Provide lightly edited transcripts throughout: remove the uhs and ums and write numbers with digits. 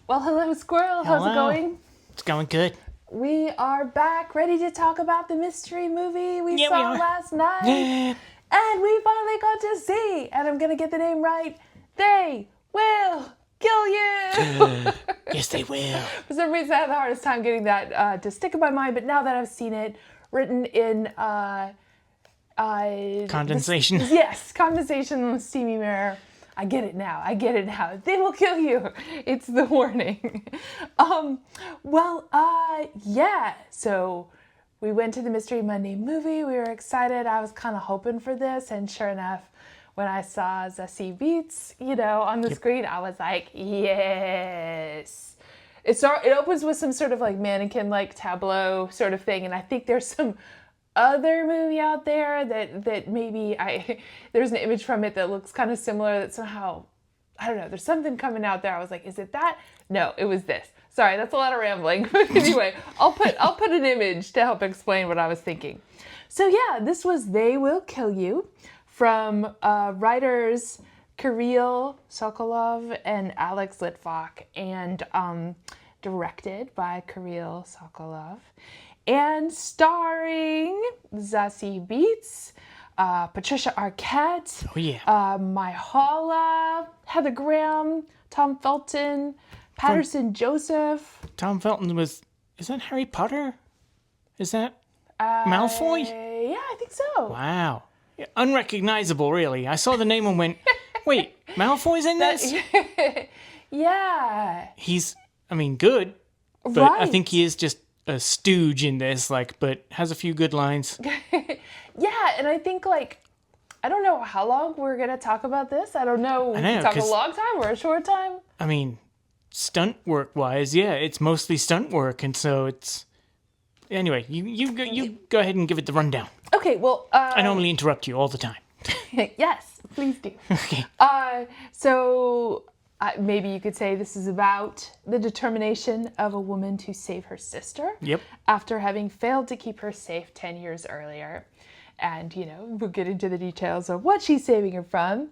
Well, hello, Squirrel. How's it Hello. going? It's going good. We are back, ready to talk about the mystery movie we Yeah, we saw are. last night. And we finally got to see, and I'm going to get the name right, They Will Kill You! Yes, they will. For some reason, I had the hardest time getting that to stick in my mind, but now that I've seen it written in... Condensation. Yes, condensation on the steamy mirror. I get it now. They will kill you. It's the warning. Yeah. So we went to the Mystery Monday movie. We were excited. I was kind of hoping for this. And sure enough, when I saw Zazie Beetz, on the screen, I was like, yes. It opens with some sort of like mannequin-like tableau sort of thing. And I think there's some other movie out there that maybe there's an image from it that looks kind of similar that somehow, I don't know, there's something coming out there. I was like, is it that? No, it was this. Sorry, that's a lot of rambling. But anyway, I'll put an image to help explain what I was thinking. So yeah, this was They Will Kill You from writers Kirill Sokolov and Alex Litvak, and directed by Kirill Sokolov. And starring Zazie Beetz, Patricia Arquette, Myha'la, Heather Graham, Tom Felton, Paterson Joseph. Tom Felton is that Harry Potter? Is that Malfoy? Yeah, I think so. Wow. Yeah, unrecognizable, really. I saw the name and went, wait, Malfoy's in this? Yeah. He's, good, but right. I think he is just a stooge in this, but has a few good lines. Yeah, and I think, I don't know how long we're going to talk about this. I don't know. We can talk a long time or a short time. Stunt work-wise, yeah, it's mostly stunt work, and so it's... Anyway, you go ahead and give it the rundown. Okay, well... I normally interrupt you all the time. Yes, please do. Okay. Maybe you could say this is about the determination of a woman to save her sister. Yep. After having failed to keep her safe 10 years earlier. And, we'll get into the details of what she's saving her from.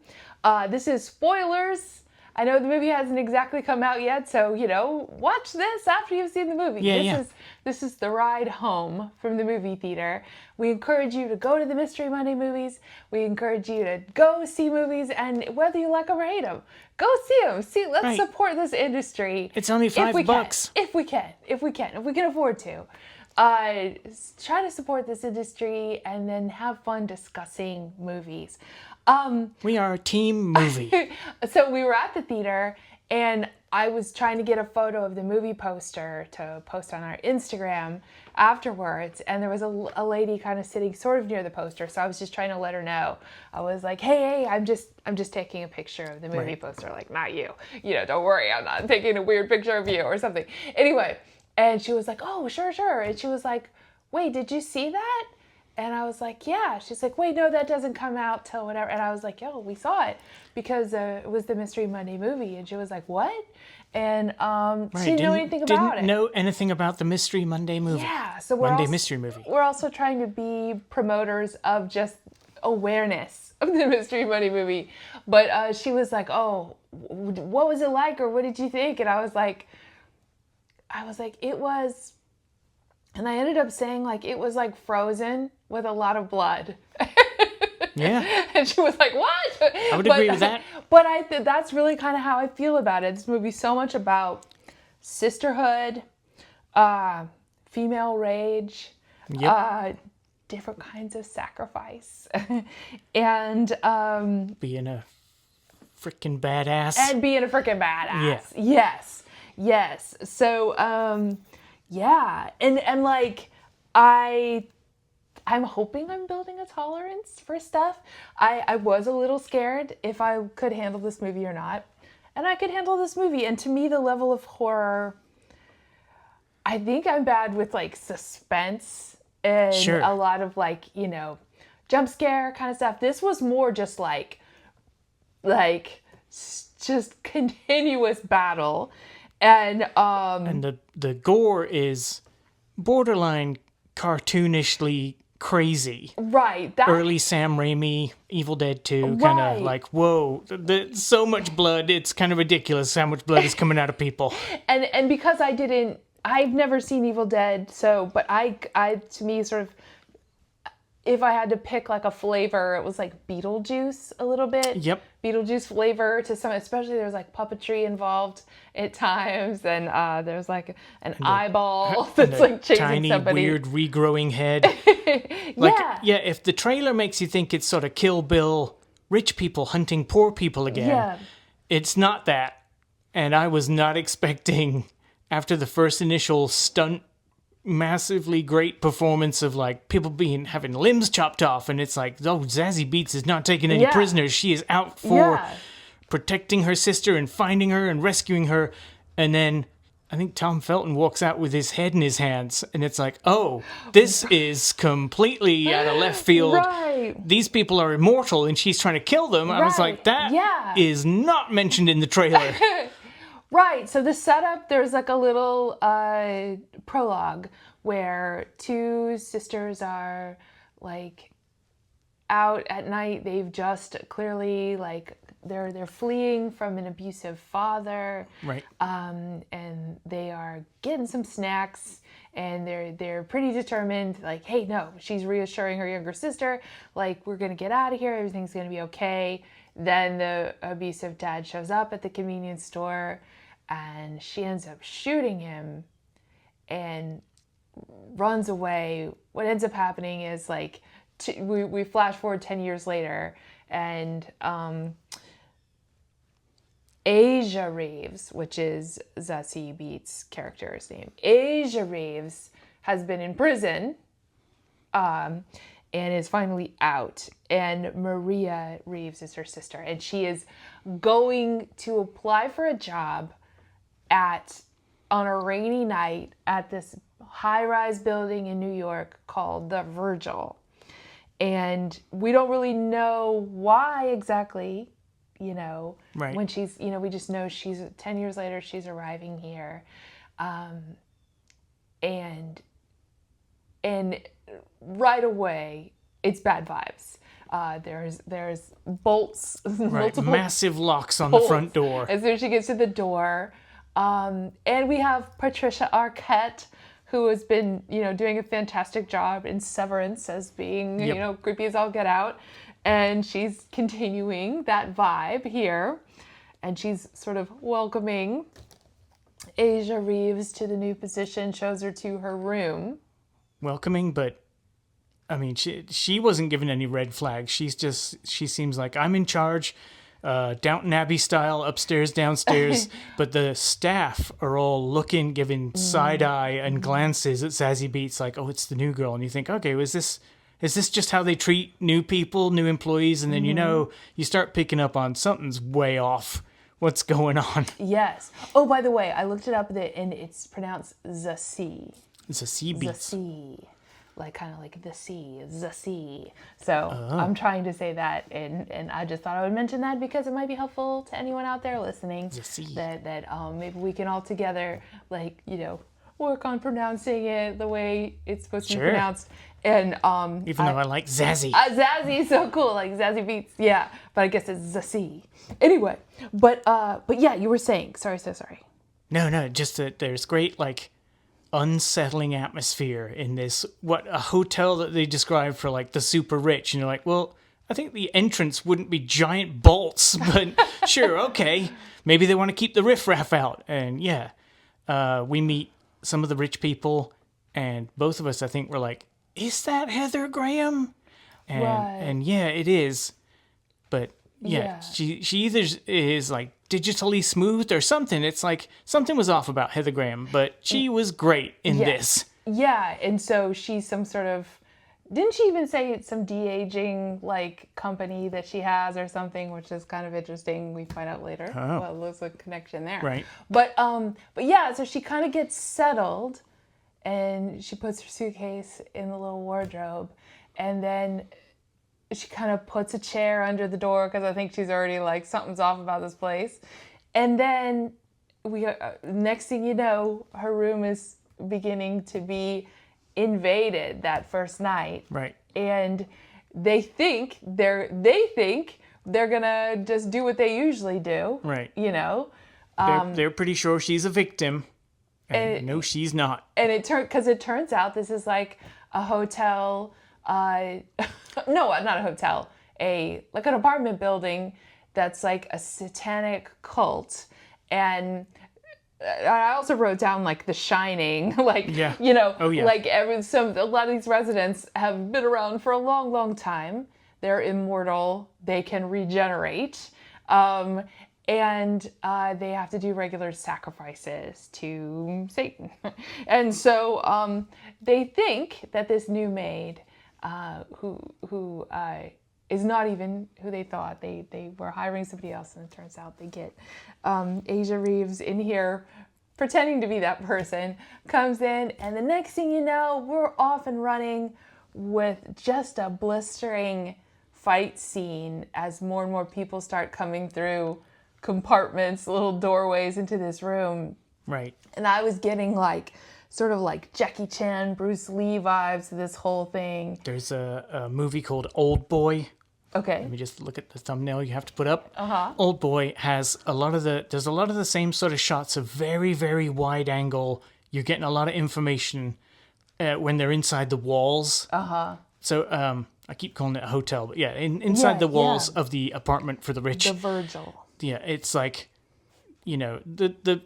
This is spoilers. I know the movie hasn't exactly come out yet, so, watch this after you've seen the movie. This is the ride home from the movie theater. We encourage you to go to the Mystery Monday movies. We encourage you to go see movies, and whether you like them or hate them, go see them. Let's support this industry. It's only $5. If we can afford to. Try to support this industry and then have fun discussing movies. We are a team movie. So we were at the theater, and I was trying to get a photo of the movie poster to post on our Instagram afterwards, and there was a lady kind of sitting sort of near the poster, so I was just trying to let her know. I was like, hey, I'm just taking a picture of the movie poster, not you. Don't worry, I'm not taking a weird picture of you or something. Anyway, and she was like, oh, sure. And she was like, wait, did you see that? And I was like, yeah. She's like, wait, no, that doesn't come out till whatever. And I was like, yo, we saw it because it was the Mystery Monday movie. And she was like, what? And she didn't know anything about it. Didn't know anything about the Mystery Monday movie. Yeah. So Mystery movie. We're also trying to be promoters of just awareness of the Mystery Monday movie. But she was like, oh, what was it like? Or what did you think? And I was like, it was... And I ended up saying, it was like Frozen with a lot of blood. Yeah. And she was like, what? I would agree with that. But that's really kind of how I feel about it. This movie's so much about sisterhood, female rage, different kinds of sacrifice, and... being a freaking badass. Yes. So... yeah, and I'm hoping I'm building a tolerance for stuff. I was a little scared if I could handle this movie or not. And I could handle this movie. And to me, the level of horror, I think I'm bad with suspense and a lot of jump scare kind of stuff. This was more just just continuous battle. And the gore is borderline cartoonishly crazy. Right. Early Sam Raimi, Evil Dead 2, kind Right. of like, whoa, so much blood. It's kind of ridiculous how much blood is coming out of people. And because I've never seen Evil Dead, so, but I to me, sort of, if I had to pick like a flavor, it was like Beetlejuice a little bit. Yep. Beetlejuice flavor to some, especially there was like puppetry involved at times, and there was like an eyeball that's like chasing tiny, somebody. weird, regrowing head. Yeah. If the trailer makes you think it's sort of Kill Bill, rich people hunting poor people again, Yeah. it's not that. And I was not expecting, after the first initial stunt, massively great performance of like people having limbs chopped off, and it's like, oh, Zazie Beetz is not taking any Yeah. prisoners. She is out for Yeah. protecting her sister and finding her and rescuing her. And then I think Tom Felton walks out with his head in his hands, and it's like, oh, this is completely out of left field. Right. These people are immortal, and she's trying to kill them. I was like, that is not mentioned in the trailer. Right. So the setup, there's like a little prologue where two sisters are like out at night. They've just clearly like they're fleeing from an abusive father. Right. And they are getting some snacks, and they're pretty determined, like, hey, no, she's reassuring her younger sister, like, we're gonna get out of here, everything's gonna be okay. Then the abusive dad shows up at the convenience store, and she ends up shooting him and runs away. What ends up happening is like we flash forward 10 years later, and Asia Reeves, which is Zazie Beetz's character's name, Asia Reeves has been in prison and is finally out. And Maria Reeves is her sister, and she is going to apply for a job on a rainy night at this high-rise building in New York called the Virgil. And we don't really know why exactly, Right. when she's, we just know she's 10 years later, she's arriving here. And right away, it's bad vibes. There's bolts, Right. multiple Massive locks on bolts the front door. as soon as she gets to the door. And we have Patricia Arquette, who has been, doing a fantastic job in Severance as being, Yep. creepy as all get out. And she's continuing that vibe here. And she's sort of welcoming Asia Reeves to the new position, shows her to her room. Welcoming, but I mean, she wasn't given any red flags. She seems like, I'm in charge, Downton Abbey style, upstairs, downstairs. But the staff are all giving side eye and glances at Zazie Beetz, like, oh, it's the new girl. And you think, okay, is this just how they treat new people, new employees? And then, you start picking up on something's way off. What's going on? Yes. Oh, by the way, I looked it up and it's pronounced Zazie. Zazie Beetz. Zazie. Like kind of like the sea, Zazie. So I'm trying to say that, and I just thought I would mention that because it might be helpful to anyone out there listening. Zazie. That maybe we can all together, work on pronouncing it the way it's supposed to be pronounced. And Even though I like Zazie. Zazie is so cool, like Zazie Beetz, yeah. But I guess it's Zazie. Anyway, but yeah, you were saying. Sorry, so sorry. No, just that there's great unsettling atmosphere in this, a hotel that they describe for the super rich, and you're like, well, I think the entrance wouldn't be giant bolts, but sure, okay, maybe they want to keep the riffraff out. And yeah, we meet some of the rich people, and both of us, I think, were like, is that Heather Graham? And Right. and yeah, it is. But yeah. she either is digitally smoothed or something. It's like something was off about Heather Graham, but she was great in this. Yeah, and so she's some sort of, didn't she even say it's some de-aging company that she has or something, which is kind of interesting. We find out later. Oh. Well, there's a connection there. Right. But yeah, so she kind of gets settled, and she puts her suitcase in the little wardrobe, and then she kind of puts a chair under the door because I think she's already something's off about this place. And then next thing you know, her room is beginning to be invaded that first night. Right. And they think they're gonna just do what they usually do. Right. You know. They're pretty sure she's a victim. And no, she's not. And it turns out this is like a hotel. No, not a hotel. Like an apartment building that's like a satanic cult. And I also wrote down like The Shining, like you know, like a lot of these residents have been around for a long, long time. They're immortal. They can regenerate. And they have to do regular sacrifices to Satan. And so they think that this new maid, who is not even who they thought, they were hiring somebody else, and it turns out they get Asia Reeves in here pretending to be that person, comes in, and the next thing you know, we're off and running with just a blistering fight scene as more and more people start coming through compartments, little doorways into this room. Right. And I was getting like sort of like Jackie Chan, Bruce Lee vibes to this whole thing. There's a movie called Old Boy. Okay. Let me just look at the thumbnail you have to put up. Uh-huh. Old Boy has there's a lot of the same sort of shots of very, very wide angle. You're getting a lot of information when they're inside the walls. Uh-huh. So I keep calling it a hotel, but inside the walls of the apartment for the rich. The Virgil. Yeah, it's like, you know, the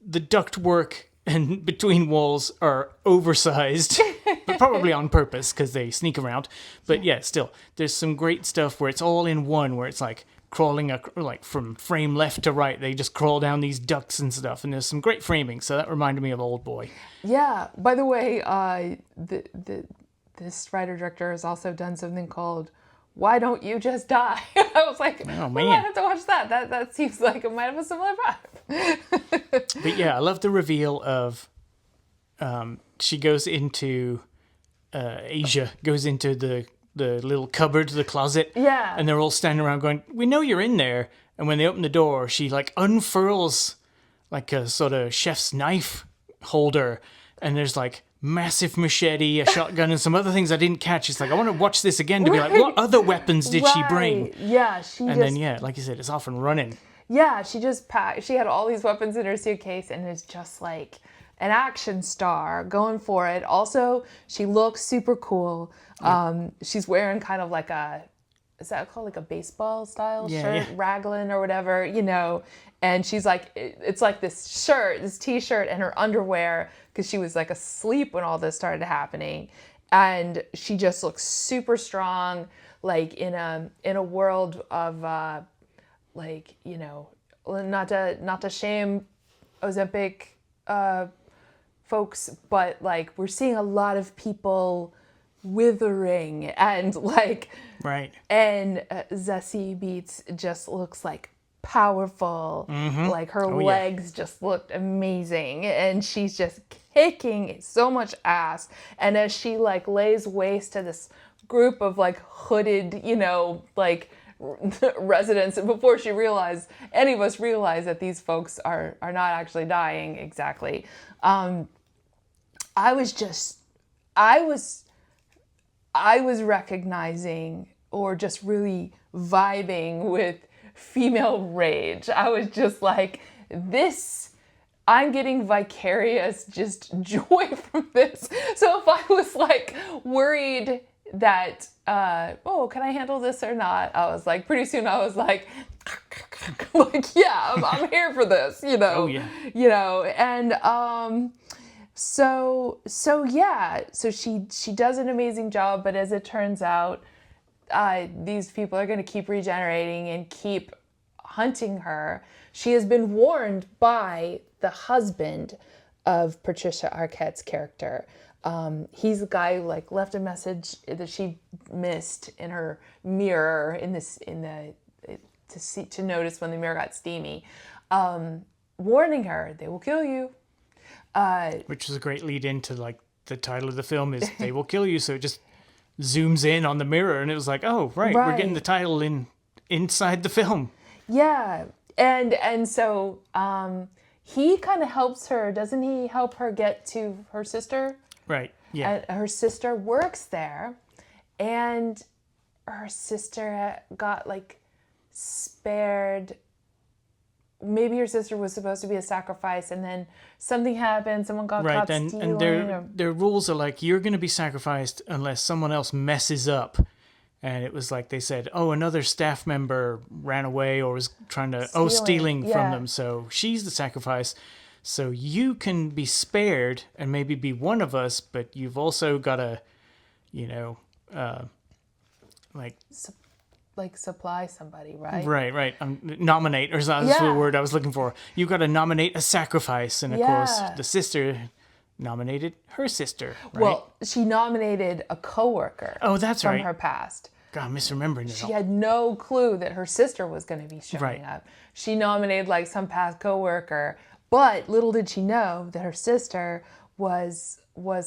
ductwork and between walls are oversized, but probably on purpose because they sneak around. But still, there's some great stuff where it's all in one, where it's like crawling like from frame left to right. They just crawl down these ducts and stuff, and there's some great framing. So that reminded me of Old Boy. Yeah. By the way, this writer-director has also done something called Why Don't You Just Die? I was like, oh, man. I have to watch that. That seems like it might have a similar vibe. But yeah, I love the reveal of she goes into Asia goes into the little cupboard, the closet. Yeah. And they're all standing around going, we know you're in there. And when they open the door, she like unfurls like a sort of chef's knife holder. And there's like massive machete, a shotgun, and some other things I didn't catch. It's like, I want to watch this again to be like, what other weapons did she bring? Yeah, then, like you said, it's off and running. Yeah, she had all these weapons in her suitcase, and it's just like an action star going for it. Also, she looks super cool. She's wearing kind of like is that called like a baseball style shirt, raglan or whatever, you know, and she's like, it's like this t-shirt and her underwear, because she was like asleep when all this started happening, and she just looks super strong, like in a world of like, you know, not to shame Ozempic folks, but like we're seeing a lot of people withering and like right, and Zazie Beetz just looks like powerful. Like her legs just looked amazing, and she's just kicking so much ass. And as she like lays waste to this group of like hooded, you know, like residents, and before any of us realize that these folks are not actually dying exactly, I was recognizing, or just really vibing with, female rage. I was just like, I'm getting vicarious just joy from this. So if I was like worried that, can I handle this or not? I was like, pretty soon I was like, yeah, I'm here for this, you know. Oh, yeah. You know, and so she does an amazing job, but as it turns out, these people are going to keep regenerating and keep hunting her. She has been warned by the husband of Patricia Arquette's character. He's the guy who like left a message that she missed in her mirror to notice when the mirror got steamy, warning her, they will kill you. Which is a great lead into like the title of the film is They Will Kill You. So it just zooms in on the mirror, and it was like, oh, right. We're getting the title inside the film. Yeah. And so he kind of helps her. Doesn't he help her get to her sister? Right. Yeah. And her sister works there, and her sister got like spared. Maybe her sister was supposed to be a sacrifice, and then something happened. Someone got Right. caught And stealing. their rules are like, you're going to be sacrificed unless someone else messes up. And it was like they said, oh, another staff member ran away or was trying to stealing from yeah. them. So she's the sacrifice. So you can be spared and maybe be one of us, but you've also got to, you know, Like supply somebody, right? Right. Nominate, or that's the word I was looking for. You got to nominate a sacrifice, and of course, the sister nominated her sister. Right? Well, she nominated a coworker. Oh, that's from right. her past. God, I'm misremembering it. She had no clue that her sister was going to be showing up. She nominated like some past coworker, but little did she know that her sister was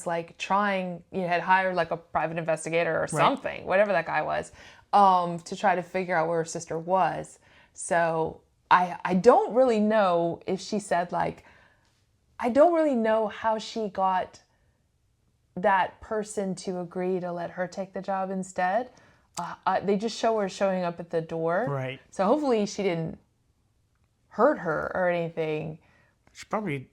like trying, had hired like a private investigator or something, whatever that guy was, to try to figure out where her sister was. So I don't really know if she said like, I don't really know how she got that person to agree to let her take the job instead. They just show her showing up at the door. Right. So hopefully she didn't hurt her or anything. She probably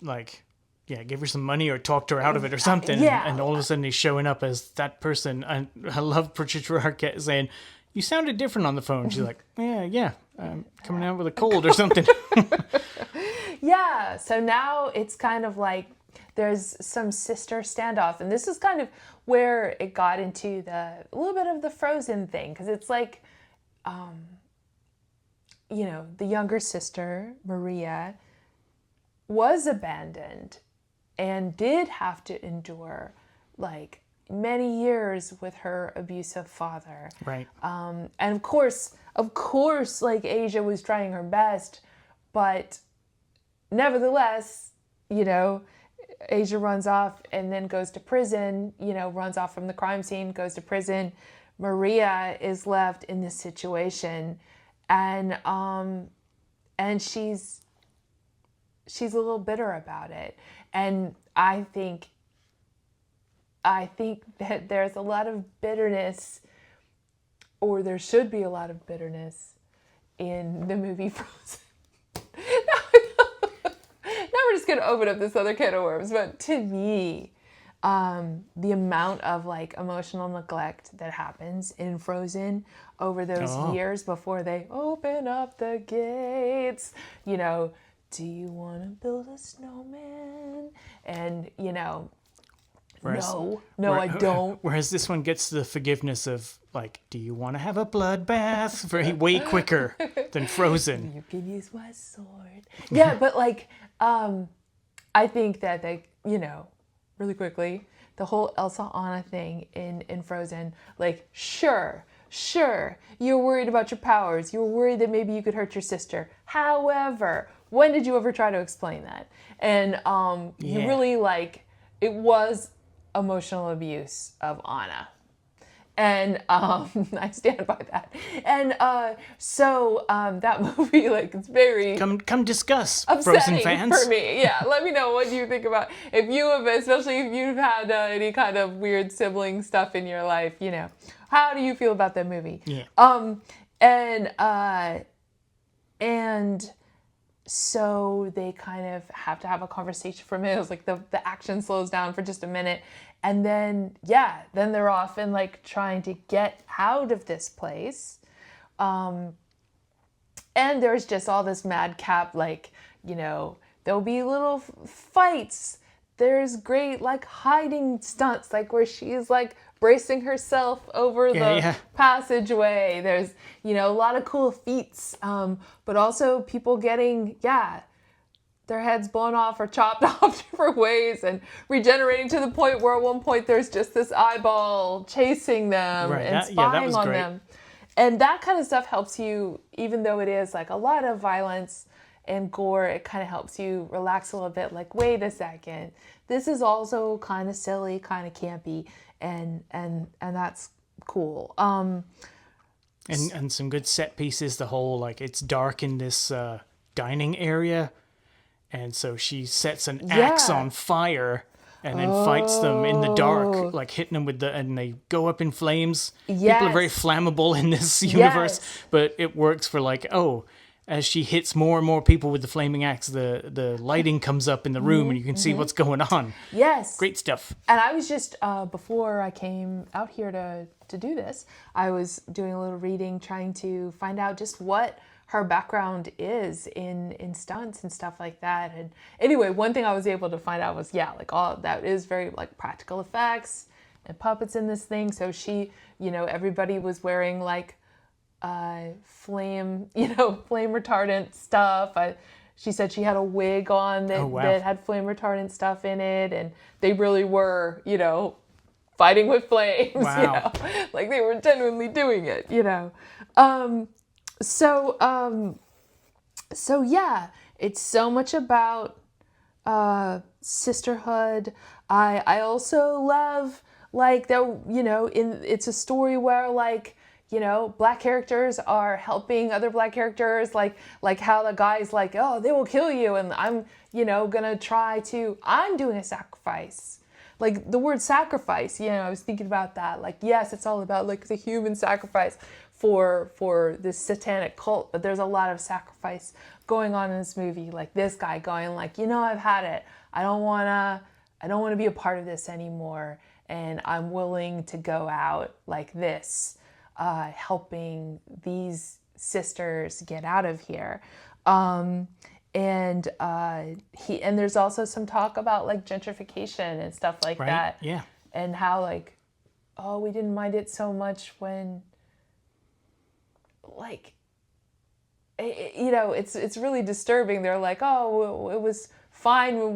give her some money or talked her out of it or something. Yeah. And all of a sudden he's showing up as that person. I love Patricia Arquette saying, you sounded different on the phone. She's like, yeah, I'm coming out with a cold or something. Yeah, so now it's kind of like there's some sister standoff. And this is kind of where it got into a little bit of the Frozen thing. Because it's like, the younger sister, Maria, was abandoned and did have to endure like many years with her abusive father. Right. And of course, like Asia was trying her best, but nevertheless, Asia runs off and then goes to prison, runs off from the crime scene, goes to prison. Maria is left in this situation, and she's a little bitter about it. And I think that there's a lot of bitterness, or there should be a lot of bitterness in the movie Frozen. Now we're just going to open up this other can of worms. But to me, the amount of like emotional neglect that happens in Frozen over those years before they open up the gates, do you want to build a snowman? And, I don't. Whereas this one gets the forgiveness of like, do you want to have a bloodbath? Way quicker than Frozen. You can use my sword. Yeah, but like, I think that they, really quickly, the whole Elsa Anna thing in Frozen, like, sure, you're worried about your powers. You're worried that maybe you could hurt your sister. However, when did you ever try to explain that? And you really it was emotional abuse of Anna. And I stand by that. And so that movie, it's very come discuss, Frozen fans. for me. Yeah, let me know what you think about. Especially if you've had any kind of weird sibling stuff in your life. How do you feel about that movie? Yeah. And so they kind of have to have a conversation for a minute. It was like the action slows down for just a minute. And then they're off and trying to get out of this place. And there's just all this madcap, there'll be little fights. There's great hiding stunts, where she's bracing herself over the passageway. There's, a lot of cool feats, but also people getting, their heads blown off or chopped off different ways and regenerating to the point where at one point there's just this eyeball chasing them and spying on them. And that kind of stuff helps you, even though it is a lot of violence and gore, it kind of helps you relax a little bit. Wait a second, this is also kind of silly, kind of campy, and that's cool. And some good set pieces. The whole it's dark in this dining area, and so she sets an axe on fire. and then fights them in the dark, like hitting them with and they go up in flames. Yes. People are very flammable in this universe, Yes. but it works for like, as she hits more and more people with the flaming axe, the lighting comes up in the room and you can see what's going on. Yes. Great stuff. And I was just, before I came out here to do this, I was doing a little reading, trying to find out just what her background is in stunts and stuff like that. And anyway, one thing I was able to find out was, like all that is very like practical effects and puppets in this thing. So she, everybody was wearing like flame retardant stuff. She said she had a wig on that had flame retardant stuff in it, and they really were, fighting with flames. Wow. Like they were genuinely doing it. So yeah, it's so much about sisterhood. I also love like that. It's a story where like. Black characters are helping other black characters, like how the guy's like, oh, they will kill you, and I'm, gonna I'm doing a sacrifice. Like the word sacrifice, I was thinking about that. Like, yes, it's all about like the human sacrifice for this satanic cult, but there's a lot of sacrifice going on in this movie. Like this guy going like, I've had it. I don't wanna be a part of this anymore, and I'm willing to go out like this. Helping these sisters get out of here. And there's also some talk about like gentrification and stuff like that. Yeah. And how like, we didn't mind it so much when like, it's really disturbing. They're like, it was fine when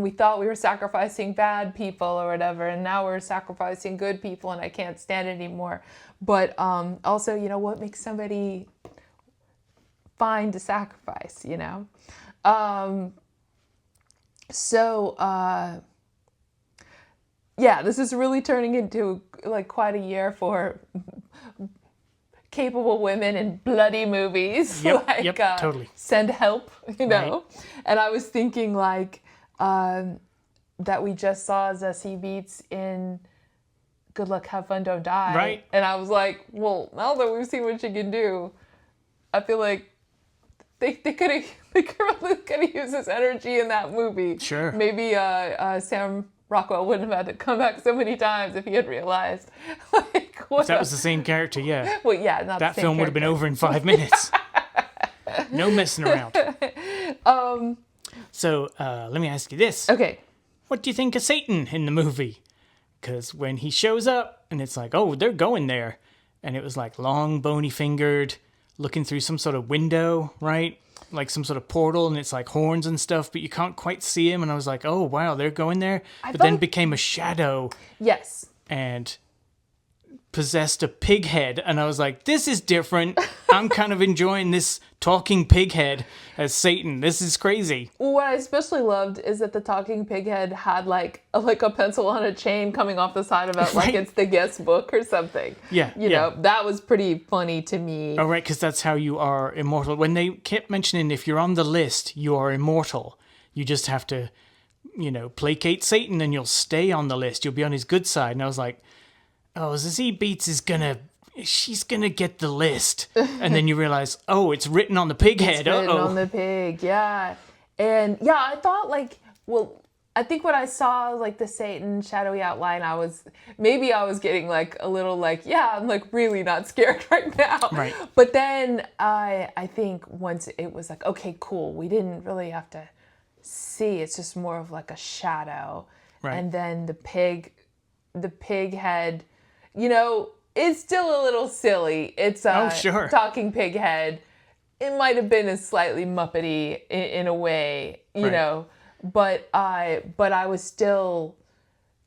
we thought we were sacrificing bad people or whatever, and now we're sacrificing good people and I can't stand it anymore. But also, what makes somebody fine to sacrifice, this is really turning into like quite a year for capable women in bloody movies. Yep, totally. Send help, Right. And I was thinking like, that we just saw Zazie Beetz in Good Luck, Have Fun, Don't Die. Right. And I was like, well, now that we've seen what she can do, I feel like they could have used this energy in that movie. Sure. Maybe Sam Rockwell wouldn't have had to come back so many times if he had realized. Like, if that was the same character, yeah. Well, yeah, not that the same film would have been over in 5 minutes. No messing around. So let me ask you this. Okay. What do you think of Satan in the movie? Because when he shows up and it's like, oh, they're going there. And it was like long, bony fingered, looking through some sort of window, right? Like some sort of portal, and it's like horns and stuff, but you can't quite see him. And I was like, oh, wow, they're going there. But then became a shadow. Yes. And possessed a pig head, and I was like, this is different. I'm kind of enjoying this talking pig head as Satan. This is crazy. What I especially loved is that the talking pig head had like a pencil on a chain coming off the side of it, like it's the guest book or something. Yeah. That was pretty funny to me. Oh, right, because that's how you are immortal. When they kept mentioning if you're on the list, you are immortal. You just have to, placate Satan and you'll stay on the list. You'll be on his good side. And I was like, oh, Zazie Beetz she's gonna get the list. And then you realize, oh, it's written on the pig head. It's written on the pig, yeah. And yeah, I thought I think when I saw like the Satan shadowy outline, I was getting like a little like, yeah, I'm like really not scared right now. Right. But then I think once it was like, okay, cool, we didn't really have to see, it's just more of like a shadow. Right. And then the pig head, it's still a little silly. It's a sure. talking pig head. It might have been as slightly Muppety in a way, you know, but I was still,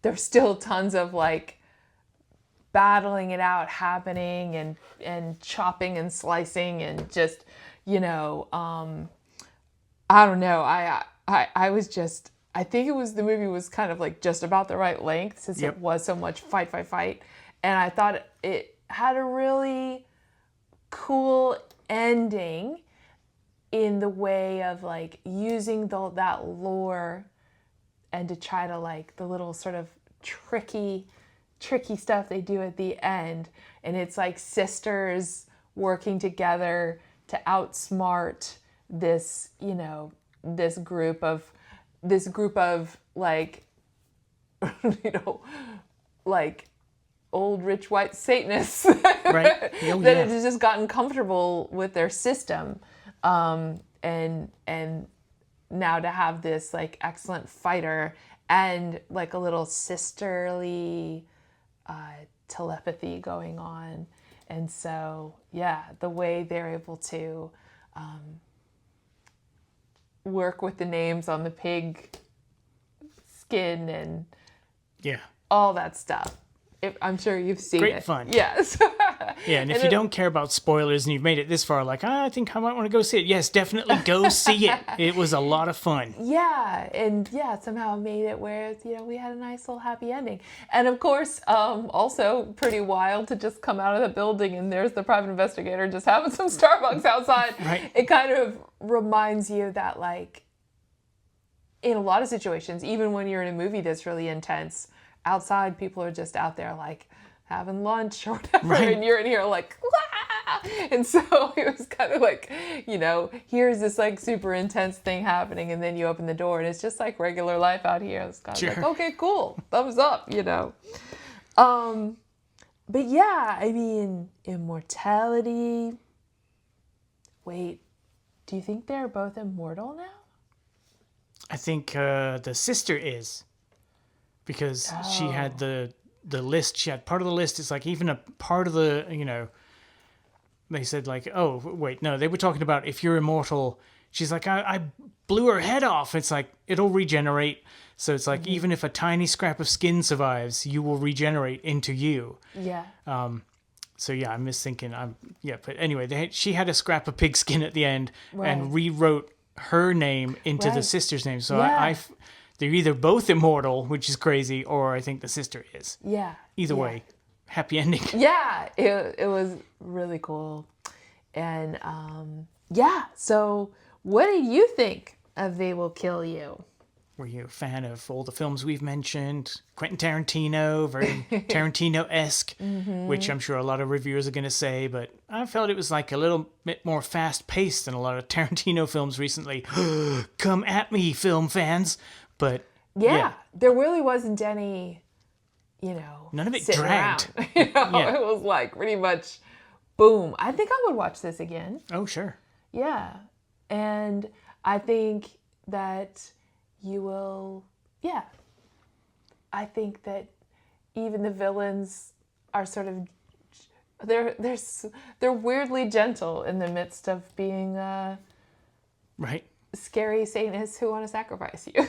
there's still tons of like battling it out happening and chopping and slicing and just, I don't know. I was just, I think the movie was kind of like just about the right length since it was so much fight. And I thought it had a really cool ending in the way of like using that lore to try to like the little sort of tricky stuff they do at the end. And it's like sisters working together to outsmart this, you know, this group of like, you know, like old rich white Satanists Right. Oh, that yeah. have just gotten comfortable with their system. And now to have this like excellent fighter and like a little sisterly telepathy going on. And so, yeah, the way they're able to work with the names on the pig skin and Yeah. all that stuff. I'm sure you've seen it. Great fun. Yes. Yeah, and if you don't care about spoilers and you've made it this far, like, I think I might want to go see it. Yes, definitely go see it. It was a lot of fun. Yeah, and yeah, somehow made it where, you know, we had a nice little happy ending. And of course, also pretty wild to just come out of the building and there's the private investigator just having some Starbucks outside. Right. It kind of reminds you that, like, in a lot of situations, even when you're in a movie that's really intense, outside people are just out there, like, having lunch or whatever, Right. and you're in here like, wah! And so it was kind of like, you know, here's this like super intense thing happening, and then you open the door and it's just like regular life out here. It's kind of like, okay, cool, thumbs up, you know. But yeah, I mean, immortality. Wait, do you think they're both immortal now? I think the sister is, because she had the list. She had part of the list. It's like even a part of the, you know, they said like, oh, wait, no, they were talking about if you're immortal. She's like, I blew her head off. It's like, it'll regenerate. So it's like, even if a tiny scrap of skin survives, you will regenerate into you. Yeah. So yeah, I'm misthinking. But anyway, she had a scrap of pig skin at the end Right. and rewrote her name into the Right. sister's name. So Yeah. they're either both immortal, which is crazy, or I think the sister is. Yeah. Either Yeah. way, happy ending. Yeah, it was really cool. And yeah, so what do you think of They Will Kill You? Were you a fan of all the films we've mentioned? Quentin Tarantino, very Tarantino-esque, which I'm sure a lot of reviewers are going to say, but I felt it was like a little bit more fast-paced than a lot of Tarantino films recently. Come at me, film fans. But Yeah, there really wasn't any, you know, none of it sitting dragged. around. You know, Yeah. it was like pretty much boom. I think I would watch this again. Oh, sure. Yeah. And I think that you will, yeah. I think that even the villains are sort of, they're weirdly gentle in the midst of being Right. scary Satanists who want to sacrifice you.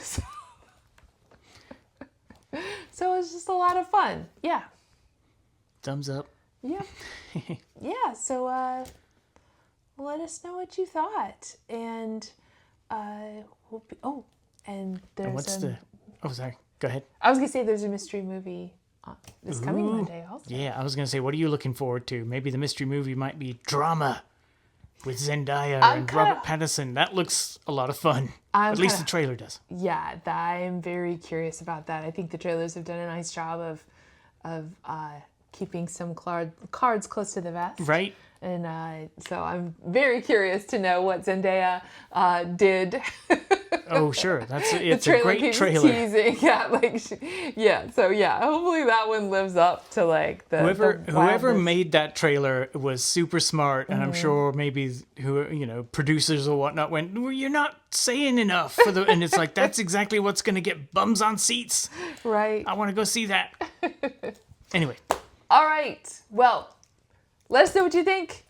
So it's just a lot of fun. Yeah. Thumbs up. Yeah. Yeah. So let us know what you thought. And we'll be, and there's And what's the... Oh, sorry. Go ahead. I was going to say there's a mystery movie this coming Monday also. Yeah, I was going to say, what are you looking forward to? Maybe the mystery movie might be Drama with Zendaya and Robert Pattinson. That looks a lot of fun. At least the trailer does. Yeah, I'm very curious about that. I think the trailers have done a nice job of keeping some cards close to the vest. Right. And so I'm very curious to know what Zendaya did. Oh, sure. It's the a great keeps trailer. Teasing. Yeah, like So hopefully that one lives up to like the Whoever wildness. made that trailer was super smart, and I'm sure maybe producers or whatnot went, well, you're not saying enough for the, and it's like that's exactly what's gonna get bums on seats. Right. I want to go see that. Anyway. All right. Well, let us know what you think.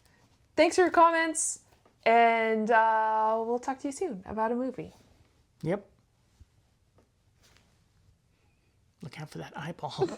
Thanks for your comments, and we'll talk to you soon about a movie. Yep. Look out for that eyeball.